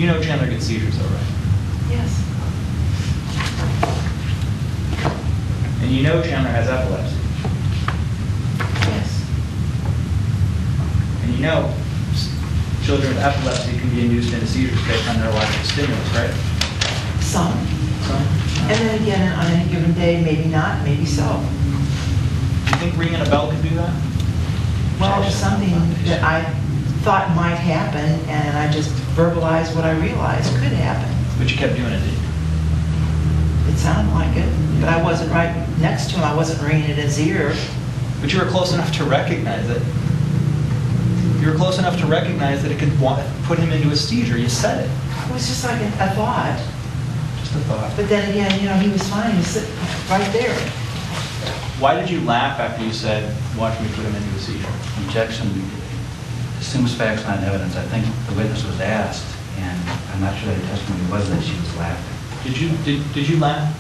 You know Chandler gets seizures though, right? Yes. And you know Chandler has epilepsy. Yes. And you know children with epilepsy can be induced into seizures based on neurological stimulus, right? Some. Some. And then again, on any given day, maybe not, maybe so. Do you think ringing a bell could do that? Well, it was something that I thought might happen, and I just verbalized what I realized could happen. But you kept doing it, didn't you? It sounded like it, but I wasn't right next to him. I wasn't ringing it in his ear. But you were close enough to recognize it. You were close enough to recognize that it could put him into a seizure. You said it. It was just like a thought. Just a thought. But then again, you know, he was fine. He was sitting right there. Why did you laugh after you said, "Watch me put him into a seizure"? Objection assumes facts, not evidence. I think the witness was asked, and I'm not sure that testimony was that she was laughing. Did you laugh?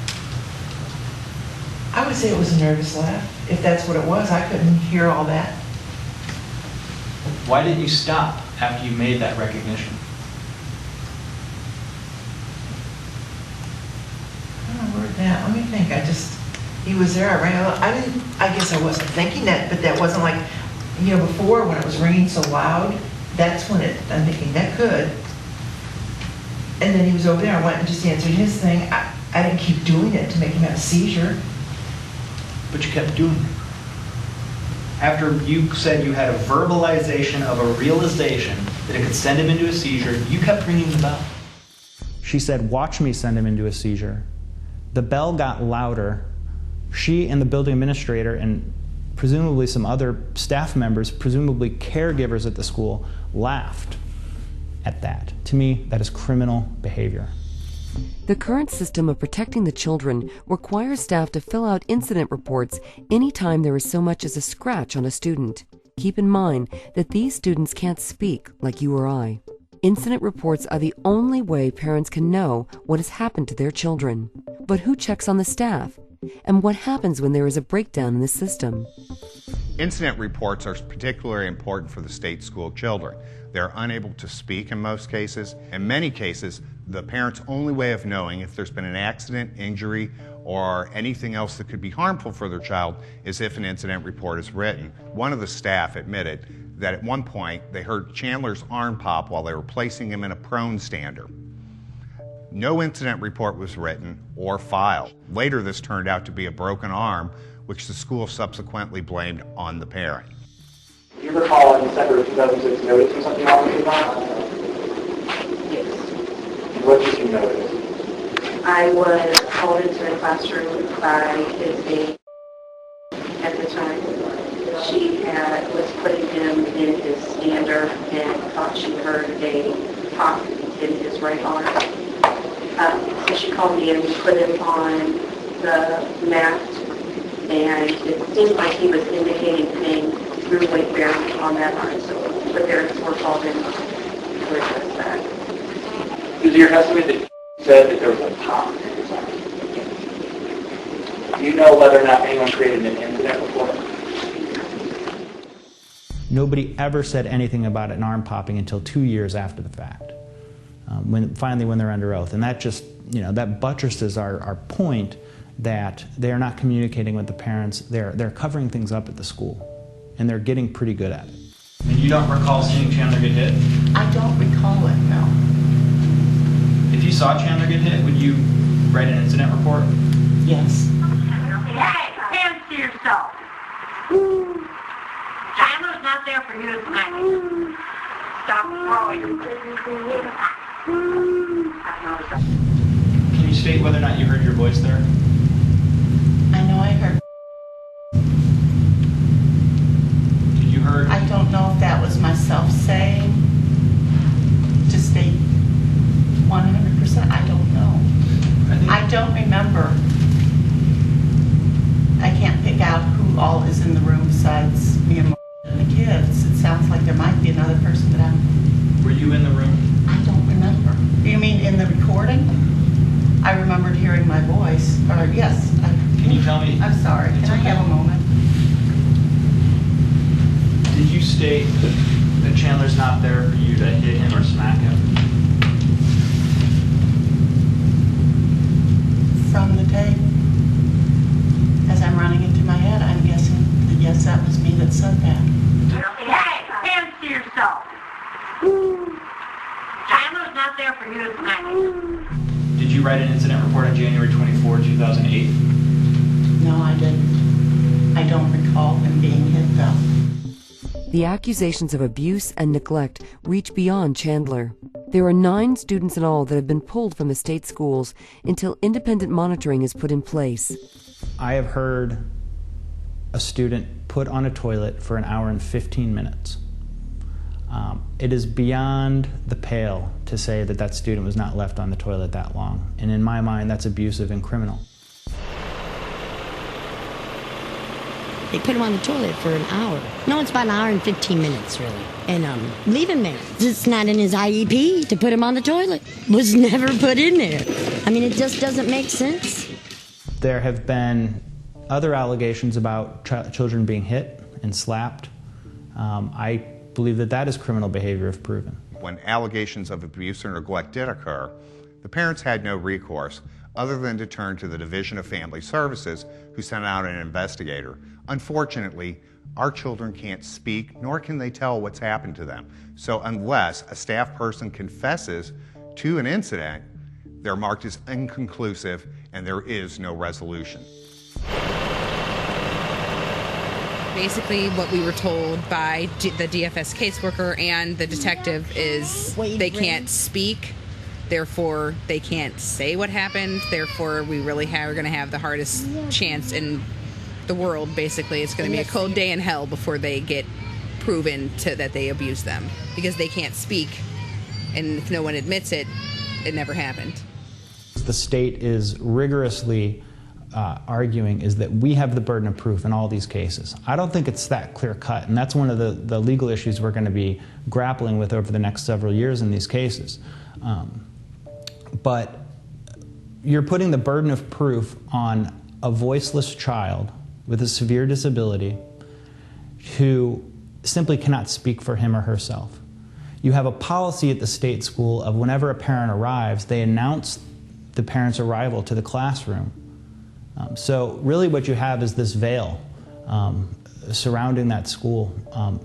I would say it was a nervous laugh. If that's what it was, I couldn't hear all that. Why didn't you stop after you made that recognition? I don't know where that. Let me think. He was there. I ran. I guess I wasn't thinking that, but that wasn't like, you know, before when it was ringing so loud. That's when I'm thinking that could. And then he was over there. I went and just answered his thing. I didn't keep doing it to make him have a seizure. But you kept doing it. After you said you had a verbalization of a realization that it could send him into a seizure, you kept ringing the bell. She said, "Watch me send him into a seizure." The bell got louder. She and the building administrator and presumably some other staff members, presumably caregivers at the school, laughed at that. To me, that is criminal behavior. The current system of protecting the children requires staff to fill out incident reports anytime there is so much as a scratch on a student. Keep in mind that these students can't speak like you or I. Incident reports are the only way parents can know what has happened to their children. But who checks on the staff? And what happens when there is a breakdown in the system? Incident reports are particularly important for the state school children. They're unable to speak in most cases. In many cases, the parent's only way of knowing if there's been an accident, injury, or anything else that could be harmful for their child is if an incident report is written. One of the staff admitted that at one point they heard Chandler's arm pop while they were placing him in a prone stander. No incident report was written or filed. Later, this turned out to be a broken arm, which the school subsequently blamed on the parent. Do you recall in December of 2006 noticing something wrong with your arm? Yes. What did you notice? I was called into the classroom by his aide at the time. She was putting him in his stander and thought she heard a pop in his right arm. So she called me and we put him on the mat, and it seemed like he was indicating pain through weight bearing on that arm. So the parents were called in to address that. Is your testimony that you said that there was a pop in his arm? Do you know whether or not anyone created an incident report? Nobody ever said anything about an arm popping until 2 years after the fact, when they're under oath. And that just, that buttresses our point that they are not communicating with the parents. They're covering things up at the school, and they're getting pretty good at it. And you don't recall seeing Chandler get hit? I don't recall it, no. If you saw Chandler get hit, would you write an incident report? Yes. Hey, hands to yourself. Chandler's not there for you to smack. Stop throwing. Can you state whether or not you heard your voice there? I know I heard. Did you heard? I don't know if that was myself saying to state 100%. I don't know. I don't remember. I can't pick out who all is in the room besides me and the kids. It sounds like there might be another person that I'm... Were you in the room? I don't remember. You mean in the recording? I remembered hearing my voice. Or yes. Can you tell me? I'm sorry. Can I have a moment? Did you state that Chandler's not there for you to hit him or smack him? not there for you to smack. Did you write an incident report on January 24, 2008? No, I didn't. I don't recall him being hit, though. The accusations of abuse and neglect reach beyond Chandler. There are 9 students in all that have been pulled from the state schools until independent monitoring is put in place. I have heard a student put on a toilet for an hour and 15 minutes. It is beyond the pale to say that that student was not left on the toilet that long. And in my mind, that's abusive and criminal. They put him on the toilet for an hour. No, it's about an hour and 15 minutes, really. And leave him there. It's not in his IEP to put him on the toilet. Was never put in there. I mean, it just doesn't make sense. There have been other allegations about children being hit and slapped. I believe that that is criminal behavior if proven. When allegations of abuse or neglect did occur, the parents had no recourse other than to turn to the Division of Family Services, who sent out an investigator. Unfortunately, our children can't speak, nor can they tell what's happened to them. So unless a staff person confesses to an incident, they're marked as inconclusive and there is no resolution. Basically, what we were told by the DFS caseworker and the detective is they can't speak, therefore they can't say what happened, therefore we really are going to have the hardest chance in the world, basically. It's going to be a cold day in hell before they get proven that they abused them, because they can't speak, and if no one admits it, it never happened. The state is rigorously arguing is that we have the burden of proof in all these cases. I don't think it's that clear cut, and that's one of the legal issues we're going to be grappling with over the next several years in these cases. But you're putting the burden of proof on a voiceless child with a severe disability who simply cannot speak for him or herself. You have a policy at the state school of whenever a parent arrives, they announce the parent's arrival to the classroom. So really what you have is this veil surrounding that school,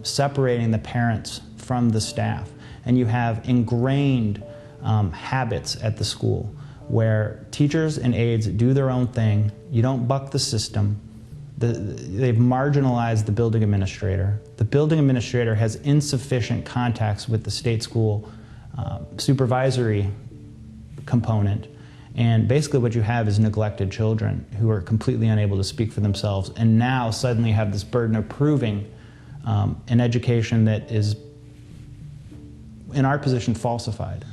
separating the parents from the staff. And you have ingrained habits at the school where teachers and aides do their own thing. You don't buck the system. They've marginalized the building administrator. The building administrator has insufficient contacts with the state school supervisory component. And basically what you have is neglected children who are completely unable to speak for themselves, and now suddenly have this burden of proving an education that is, in our position, falsified.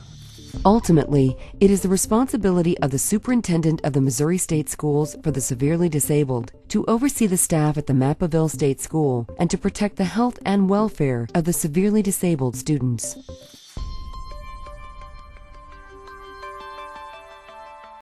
Ultimately, it is the responsibility of the superintendent of the Missouri State Schools for the severely disabled to oversee the staff at the Mappaville State School and to protect the health and welfare of the severely disabled students.